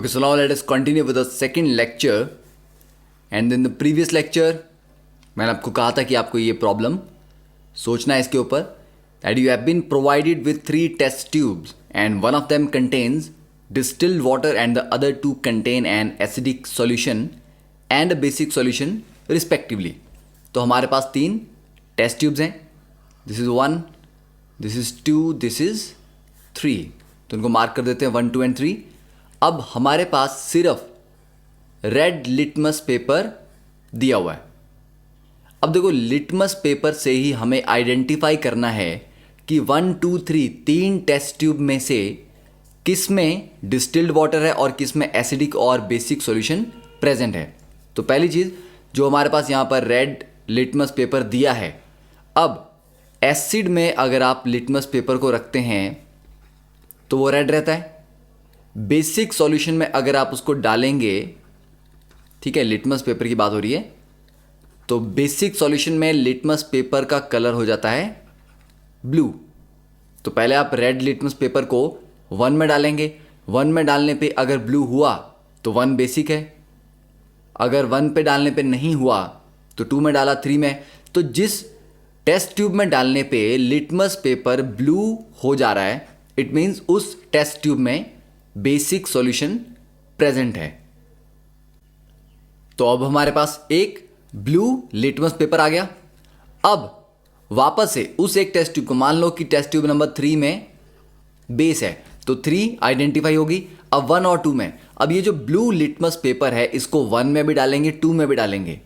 Okay, so now let us continue with the second lecture. And in the previous lecture, मैंने आपको कहा था कि आपको ये प्रॉब्लम सोचना है इसके ऊपर that you have been provided with 3 test tubes and one of them contains distilled water and the other 2 contain an acidic solution and a basic solution respectively. तो हमारे पास 3 टेस्ट ट्यूब्स हैं. This is 1, this is 2, this is 3. तो उनको mark कर देते हैं 1, 2 and 3. अब हमारे पास सिर्फ रेड लिटमस पेपर दिया हुआ है. अब देखो, लिटमस पेपर से ही हमें आइडेंटिफाई करना है कि 1, 2, 3 3 टेस्ट ट्यूब में से किस में डिस्टिल्ड वाटर है और किस में एसिडिक और बेसिक सॉल्यूशन प्रेजेंट है. तो पहली चीज़ जो हमारे पास यहाँ पर रेड लिटमस पेपर दिया है, अब एसिड में अगर आप लिटमस पेपर को रखते हैं तो वो रेड रहता है. बेसिक सॉल्यूशन में अगर आप उसको डालेंगे, ठीक है, लिटमस पेपर की बात हो रही है, तो बेसिक सॉल्यूशन में लिटमस पेपर का कलर हो जाता है ब्लू. तो पहले आप रेड लिटमस पेपर को 1 में डालेंगे. 1 में डालने पे अगर ब्लू हुआ तो 1 बेसिक है. अगर 1 पे डालने पे नहीं हुआ तो 2 में डाला, 3 में. तो जिस टेस्ट ट्यूब में डालने पे लिटमस पेपर ब्लू हो जा रहा है, इट मीन्स उस टेस्ट ट्यूब में बेसिक सॉल्यूशन प्रेजेंट है. तो अब हमारे पास एक ब्लू लिटमस पेपर आ गया. अब वापस से उस एक टेस्ट ट्यूब को, मान लो कि टेस्ट ट्यूब नंबर 3 में बेस है, तो 3 आइडेंटिफाई होगी. अब 1 और 2 में, अब ये जो ब्लू लिटमस पेपर है इसको 1 में भी डालेंगे, 2 में भी डालेंगे,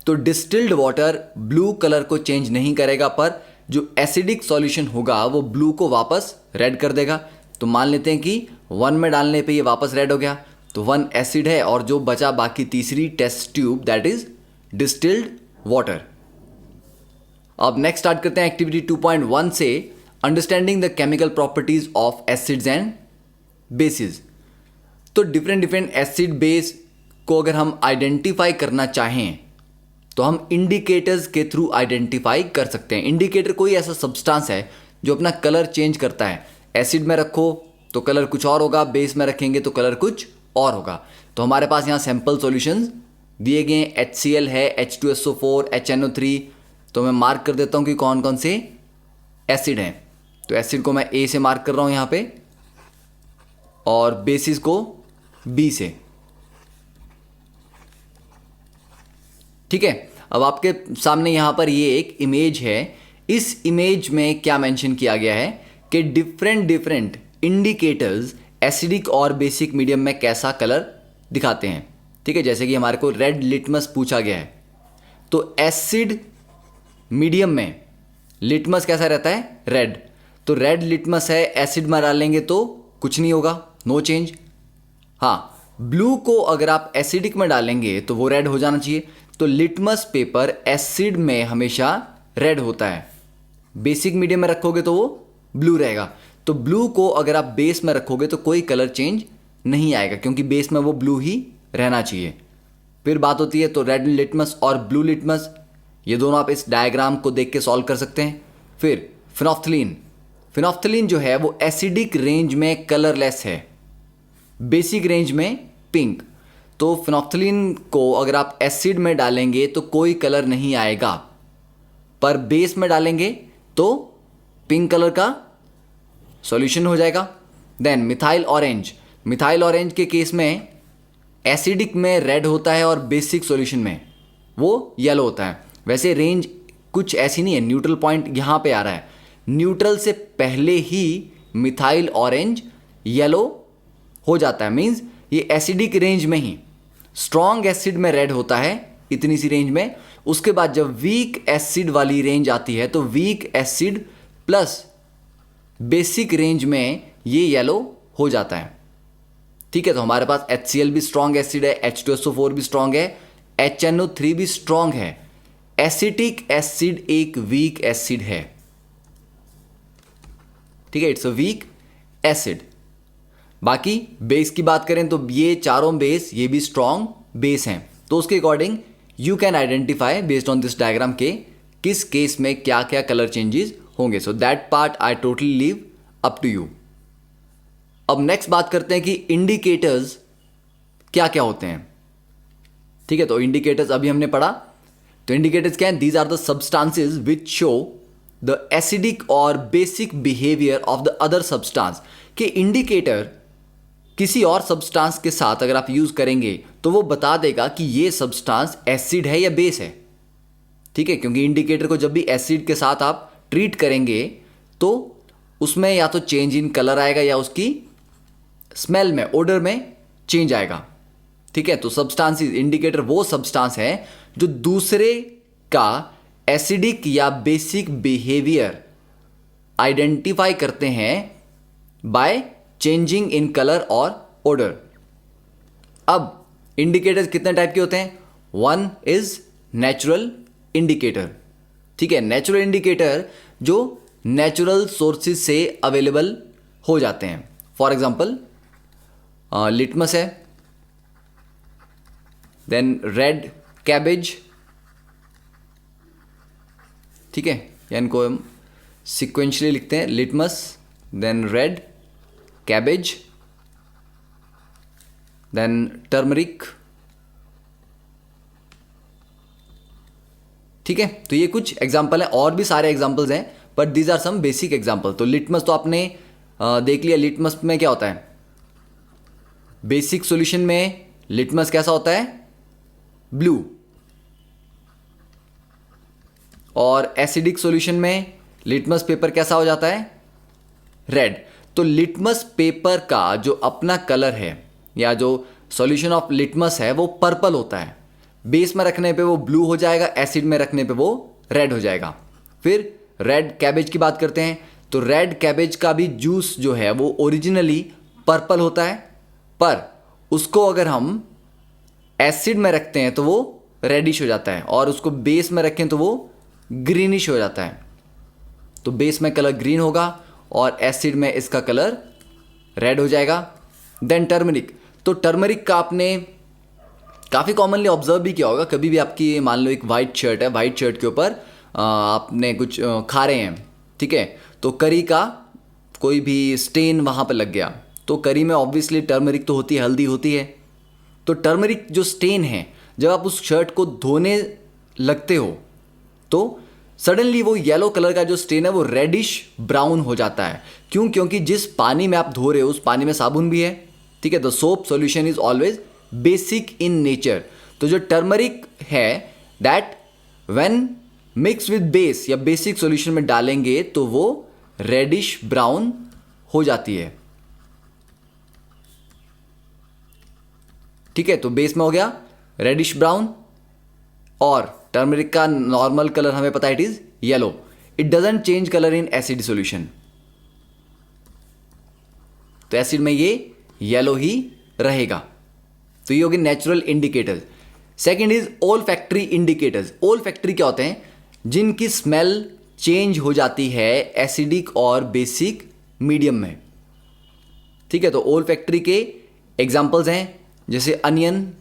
तो डिस्टिल्ड वाटर ब्लू कलर को चेंज नहीं करेगा, पर जो एसिडिक सॉल्यूशन होगा वो ब्लू को वापस रेड कर देगा. तो मान लेते हैं कि 1 में डालने पे ये वापस रेड हो गया, तो 1 एसिड है और जो बचा बाकी तीसरी test tube, that is distilled water. अब नेक्स्ट स्टार्ट करते हैं एक्टिविटी 2.1 से, understanding the chemical properties of acids and bases. तो डिफरेंट एसिड बेस को अगर हम आइडेंटिफाई करना चाहें तो हम इंडिकेटर्स के थ्रू आइडेंटिफाई कर सकते हैं. इंडिकेटर कोई ऐसा सब्सटेंस है जो अपना कलर चेंज करता है. एसिड में रखो तो कलर कुछ और होगा, बेस में रखेंगे तो कलर कुछ और होगा. तो हमारे पास यहाँ सैंपल सॉल्यूशंस दिए गए हैं. HCl है, H2SO4, HNO3. तो मैं मार्क कर देता हूँ कि कौन कौन से एसिड हैं. तो एसिड को मैं A से मार्क कर रहा हूँ यहाँ पे और बेसिस को B से. ठीक है. अब आपके सामने यहाँ पर ये एक इमेज है. इस इमेज में क्या मेंशन किया गया है कि डिफरेंट इंडिकेटर्स एसिडिक और बेसिक मीडियम में कैसा कलर दिखाते हैं. ठीक है, जैसे कि हमारे को रेड लिटमस पूछा गया है, तो एसिड मीडियम में लिटमस कैसा रहता है, रेड. तो रेड लिटमस है, एसिड में डालेंगे तो कुछ नहीं होगा, नो चेंज. हाँ, ब्लू को अगर आप एसिडिक में डालेंगे तो वो रेड हो जाना चाहिए. तो लिटमस पेपर एसिड में हमेशा रेड होता है, बेसिक मीडियम में रखोगे तो वो ब्लू रहेगा. तो ब्लू को अगर आप बेस में रखोगे तो कोई कलर चेंज नहीं आएगा, क्योंकि बेस में वो ब्लू ही रहना चाहिए. फिर बात होती है तो रेड लिटमस और ब्लू लिटमस, ये दोनों आप इस डायग्राम को देख के सॉल्व कर सकते हैं. फिर फिनोफ्थलीन. फिनोफ्थलीन जो है वो एसिडिक रेंज में कलरलेस है, बेसिक रेंज में पिंक. तो फिनोफ्थलीन को अगर आप एसिड में डालेंगे तो कोई कलर नहीं आएगा, पर बेस में डालेंगे तो पिंक कलर का सॉल्यूशन हो जाएगा. Then methyl orange. Methyl orange के केस में एसिडिक में रेड होता है और बेसिक सॉल्यूशन में वो येलो होता है. वैसे रेंज कुछ ऐसी नहीं है, न्यूट्रल पॉइंट यहाँ पे आ रहा है. न्यूट्रल से पहले ही मिथाइल ऑरेंज येलो हो जाता है, मीन्स ये एसिडिक रेंज में ही. स्ट्रॉन्ग एसिड में रेड होता है इतनी सी रेंज में. उसके बाद जब वीक एसिड वाली रेंज आती है तो weak acid plus basic range में ये येलो हो जाता है. ठीक है, तो हमारे पास HCl भी स्ट्रॉन्ग एसिड है, H2SO4 भी स्ट्रॉन्ग है, HNO3 भी स्ट्रॉन्ग है. एसिटिक एसिड एक वीक एसिड है. ठीक है, इट्स अ वीक एसिड. बाकी बेस की बात करें तो ये चारों बेस, ये भी स्ट्रॉन्ग बेस हैं. तो उसके according you can identify based on this diagram के किस केस में क्या क्या कलर चेंजेस होंगे. So that part I totally leave up to you. अब नेक्स्ट बात करते हैं कि इंडिकेटर्स क्या क्या होते हैं। ठीक है, तो इंडिकेटर्स अभी हमने पढ़ा। तो इंडिकेटर्स क्या है? These are the substances which show the acidic और basic behaviour of the other substance. कि इंडिकेटर किसी और सब्सटेंस के साथ अगर आप यूज करेंगे तो वो बता देगा कि ये सब्सटेंस एसिड है या बेस है। ठीक है, क्योंकि इंडिकेटर को जब भी एसिड के साथ आप ट्रीट करेंगे तो उसमें या तो चेंज इन कलर आएगा या उसकी स्मेल में, ओडर में चेंज आएगा। ठीक है, तो सब्सटेंस इंडिकेटर वो सब्सटेंस है जो दूसरे का एसिडिक या बेसिक बिहेवियर आइडेंटिफाई करते हैं बाय चेंजिंग इन कलर और ओडर। अब इंडिकेटर्स कितने टाइप के होते हैं? One is natural indicator. ठीक है, नेचुरल इंडिकेटर जो नेचुरल सोर्सेज से अवेलेबल हो जाते हैं। फॉर एग्जांपल लिटमस है, देन रेड कैबेज। ठीक है, या इनको हम सिक्वेंशली लिखते हैं, litmus then red cabbage then turmeric. ठीक है, तो ये कुछ एग्जाम्पल है, और भी सारे एग्जाम्पल्स हैं but these are some basic example. तो लिटमस तो आपने देख लिया। लिटमस में क्या होता है? बेसिक सॉल्यूशन में लिटमस कैसा होता है? ब्लू। और एसिडिक सॉल्यूशन में लिटमस पेपर कैसा हो जाता है? रेड। तो लिटमस पेपर का जो अपना कलर है या जो सॉल्यूशन ऑफ लिटमस है वो पर्पल होता है। बेस में रखने पे वो ब्लू हो जाएगा, एसिड में रखने पे वो रेड हो जाएगा। फिर रेड कैबेज की बात करते हैं, तो रेड कैबेज का भी जूस जो है वो ओरिजिनली पर्पल होता है, पर उसको अगर हम एसिड में रखते हैं तो वो रेडिश हो जाता है, और उसको बेस में रखें तो वो ग्रीनिश हो जाता है। तो बेस में कलर ग्रीन होगा और एसिड में इसका कलर रेड हो जाएगा। Then turmeric. तो टर्मरिक का आपने काफ़ी कॉमनली ऑब्जर्व भी किया होगा। कभी भी आपकी मान लो एक वाइट शर्ट है, वाइट शर्ट के ऊपर आपने कुछ खा रहे हैं, ठीक है, तो करी का कोई भी स्टेन वहाँ पर लग गया, तो करी में ऑब्वियसली टर्मरिक तो होती है, हल्दी होती है। तो टर्मरिक जो स्टेन है, जब आप उस शर्ट को धोने लगते हो तो सडनली वो येलो कलर का जो स्टेन है वो रेडिश ब्राउन हो जाता है। क्यों? क्योंकि जिस पानी में आप धो रहे हो उस पानी में साबुन भी है। ठीक है, the soap solution is always basic in nature. तो जो टर्मरिक है that when mix with base या बेसिक सॉल्यूशन में डालेंगे तो वो रेडिश ब्राउन हो जाती है। ठीक है, तो बेस में हो गया रेडिश ब्राउन, और टर्मरिक का नॉर्मल कलर हमें पता है it is yellow. It doesn't change colour in acid solution, तो एसिड में ये येलो ही रहेगा। तो ये होगी नेचुरल इंडिकेटर्स। सेकंड इज ओल फैक्ट्री इंडिकेटर्स। ओल फैक्ट्री क्या होते हैं? जिनकी स्मेल चेंज हो जाती है एसिडिक और बेसिक मीडियम में। ठीक है, तो ओल फैक्ट्री के एग्जांपल्स हैं जैसे अनियन,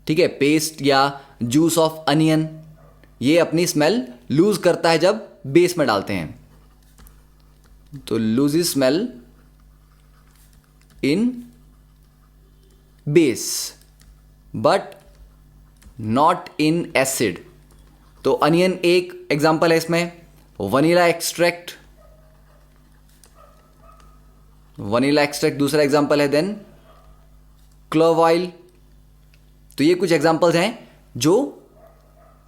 ठीक है, पेस्ट या जूस ऑफ अनियन, ये अपनी स्मेल लूज करता है जब बेस में डालते हैं, तो lose smell in base but not in acid. तो अनियन एक एग्जांपल है इसमें। वनीला एक्सट्रैक्ट, वनीला एक्सट्रैक्ट दूसरा एग्जांपल है। Then clove oil. तो ये कुछ एग्जांपल्स हैं जो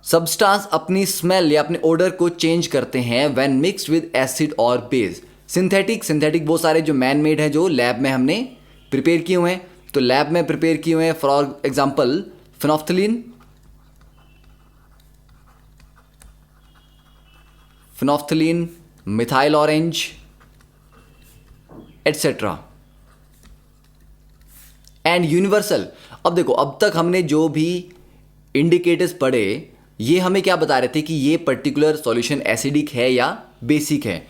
सब्सटेंस अपनी स्मेल या अपने ओडर को चेंज करते हैं व्हेन मिक्स्ड विद एसिड और बेस। सिंथेटिक वो सारे जो मैन मेड है जो लैब में हमने प्रिपेयर किए हुए हैं। तो लैब में प्रिपेयर किए हुए हैं for example phenolphthalein, methyl orange etcetera and universal. अब देखो, अब तक हमने जो भी इंडिकेटर्स पढ़े ये हमें क्या बता रहे थे कि ये पर्टिकुलर सॉल्यूशन एसिडिक है या बेसिक है।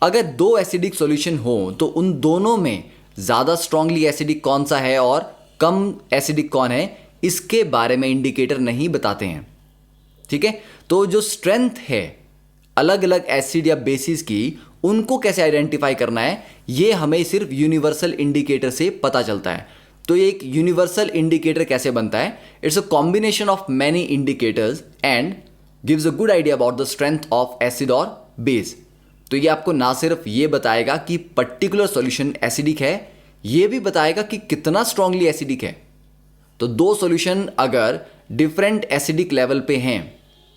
अगर दो एसिडिक सॉल्यूशन हो तो उन दोनों में ज़्यादा स्ट्रांगली एसिडिक कौन सा है और कम एसिडिक कौन है, इसके बारे में इंडिकेटर नहीं बताते हैं। ठीक है, तो जो स्ट्रेंथ है अलग अलग एसिड या बेसिस की, उनको कैसे आइडेंटिफाई करना है ये हमें सिर्फ यूनिवर्सल इंडिकेटर से पता चलता है। तो ये एक यूनिवर्सल इंडिकेटर कैसे बनता है? It's a combination of many indicators and gives a good idea about the strength of acid और बेस। तो ये आपको ना सिर्फ ये बताएगा कि पर्टिकुलर सॉल्यूशन एसिडिक है, ये भी बताएगा कि कितना स्ट्रांगली एसिडिक है। तो दो सॉल्यूशन अगर डिफरेंट एसिडिक लेवल पे हैं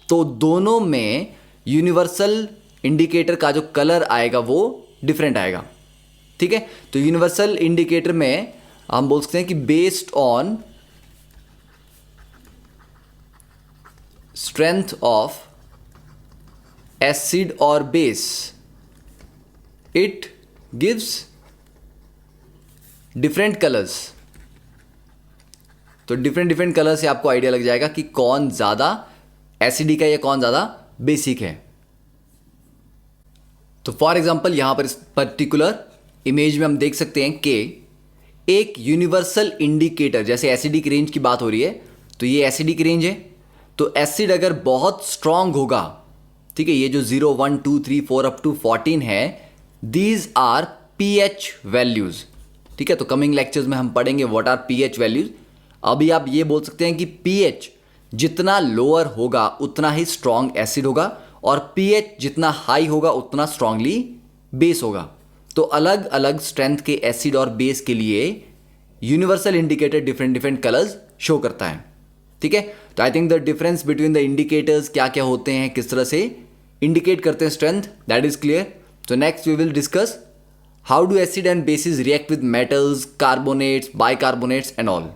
तो दोनों में यूनिवर्सल इंडिकेटर का जो कलर आएगा वो डिफरेंट आएगा। ठीक है, तो यूनिवर्सल इंडिकेटर में हम बोल सकते हैं कि based on strength of acid और base it gives different colours. तो डिफरेंट कलर से आपको आइडिया लग जाएगा कि कौन ज्यादा एसिडिक है या कौन ज्यादा बेसिक है। तो फॉर एग्जांपल यहां पर इस पर्टिकुलर इमेज में हम देख सकते हैं कि एक यूनिवर्सल इंडिकेटर, जैसे एसिडिक रेंज की बात हो रही है तो ये एसिडिक रेंज है। तो एसिड अगर बहुत स्ट्रांग होगा, ठीक है, ये जो 0 1 2 3 4 अप टू 14 है, दीज आर पीएच वैल्यूज। ठीक है, तो कमिंग लेक्चर्स में हम पढ़ेंगे व्हाट आर पीएच वैल्यूज। अभी आप ये बोल सकते हैं कि पीएच जितना लोअर होगा उतना ही स्ट्रांग एसिड होगा और पीएच जितना हाई होगा उतना स्ट्रांगली बेस होगा। तो अलग अलग स्ट्रेंथ के एसिड और बेस के लिए universal indicator different colours show करता है। ठीक है, तो I think the difference between the indicators क्या क्या होते हैं, किस तरह से इंडिकेट करते हैं strength, that is clear. So next we will discuss how do acid and bases react with metals, carbonates, bicarbonates and all.